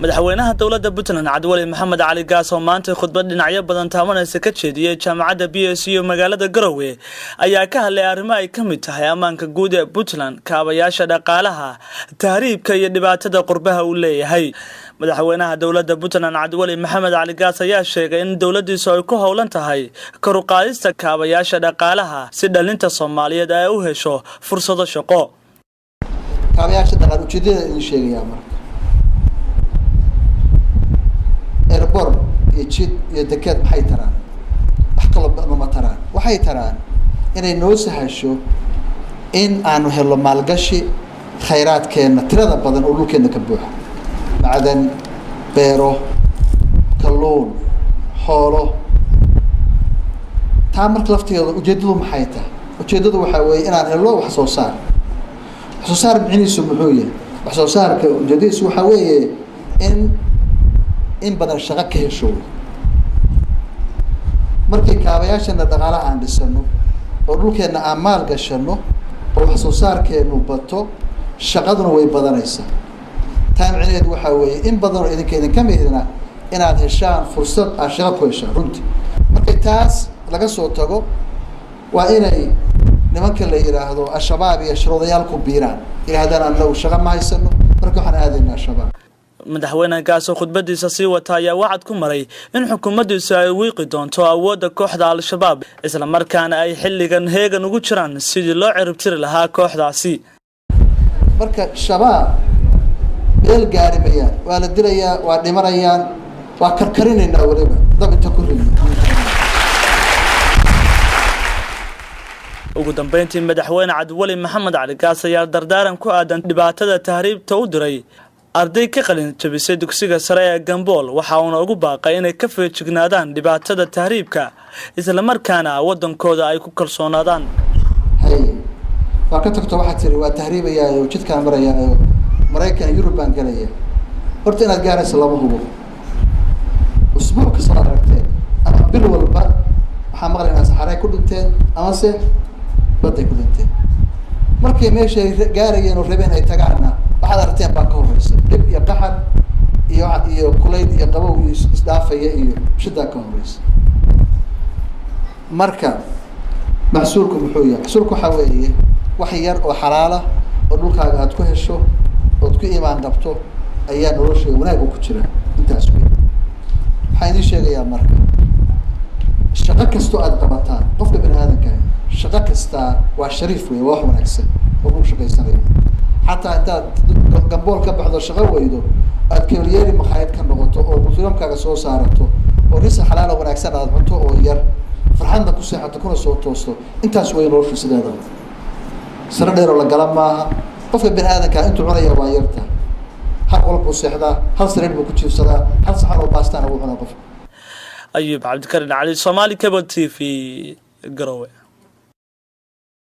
madaxweynaha dowladda Puntland Cabdiweli Maxamed Cali Gaas oo maanta khudbad dhinacyo badan taabanaysa ka jeediyay jaamacadda BSU magaalada Garowe ayaa ka hadlay arrimo ay kamid tahay amaanka guud ee Puntland kaabayaasha dhaqaalaha tahriibka iyo dhibaatada qurbaha uu leeyahay madaxweynaha dowladda Puntland Cabdiweli Maxamed Cali Gaas ayaa sheegay in dowladdiisu ay ku howlan tahay kor u qaadista kaabayaasha dhaqaalaha si dhalinta Soomaaliyeed ay u hesho fursado shaqo kaabayaasha dhaqaalaha ujeedada in sheegaya marka airport iyo deked maxay taraan wax kale ma taraan waxay taraan inay noo sahasho in aanu helo maalgashi khayraadkeena tirada badan oo dhulkeena ka buuxa macdan beero kalluun xoolo taa marka lafteeda ujeedadu maxay tahay ujeedadu waxa weeye inaan helo wax soo saar micnihiisu muxuu yahay wax soo saarka ujeedadiisu waxa weeye in badan shaqo ka hesho markii kaabayaashana dhaqaalaha aan dhisano oo dhulkeena aan maal gashano oo wax soo saarkeenu bato shaqaduna way badanaysaa taa micnaheedu waxa weeye in badan oo idinka midna inaad heshaan fursad aad shaqo ku heshaan runtii markii taas laga soo tago waa inay nimanka la yiraahdo al-shabaab iyo shuruudayaal ku biiraan ilaahdana annagu shaqo ma haysano marka waxaan aadaynaa shabaab madaxweynaha Gaas oo khudbadiisa sii wata ayaa wacad ku maray in xukuumaddiisu ay wiiqi doonto awoodda kooxda al-shabaab isla markaana ay xilligan heegan ugu jiraan sidii loo ciribtiri lahaa kooxdaasi marka shabaab meel gaarimayaan waa la dilayaa waa dhimanayaan waa karkarinaynaa waliba dab inta ku rido ugu dambeyntii madaxweyne Cabdiweli Maxamed Cali Gaas ayaa dardaaran ku aadan dhibaatada tahriibta u diray arday ka qalin jabisay dugsiga sare ee Gambool waxa uu ugu baaqay inay ka feejignaadaan dhibaatada tahriibka isla markaana wadankooda ay ku kalsoonaadaan waa ka tagto waxa tiri waa tahriibaya oo jidka maraya Mareykan Yurub baan galaya horta inaad gaarayso lama hubo usbuuc soo aragtay ama bil walba waxa maqlaynaa saxaray ku dhinteen ama se baday ku dhinteen markay meesha gaarayeen oo rabeen ay tagaana waxaad aragteen baa ka horeysa dib iyo qaxar iyo kulayl iyo qabow iyo isdaafaya iyo shida ka horeysa marka maxsuulku muxuu yahay maxsuulku waxa weeye wax yar oo xalaal ah oo dhulkaaga aad ku hesho oo ku iimaan qabto ayaa nolosha wanaag ku jira intaas weey waxaan idin sheegayaa marka shaqo kasto aad qabataan qofka bini'aadanka shaqo kasta waa shariif weey wax wanaagsan oo uu shaqeysanayo حتى أنت جنبول كبحضر شغل ويدو أتكليري مخايد كان نقطة أو مسلم كاجسوا صارته أو لسه حلال ونعكسنا هذا حطه أو ير فرحنا كوسي حتى كنا صوت توصل أنت سوي نور في سداد سردير ولا قلم معها قف بين هذا كان أنتوا عليا وايرته هل قلب كوسي هذا هل سرير بكتير صدا هل صحن وباستان أبو حنا قف أيوب عبد الكريم علي الصومالي كابل تي في قروي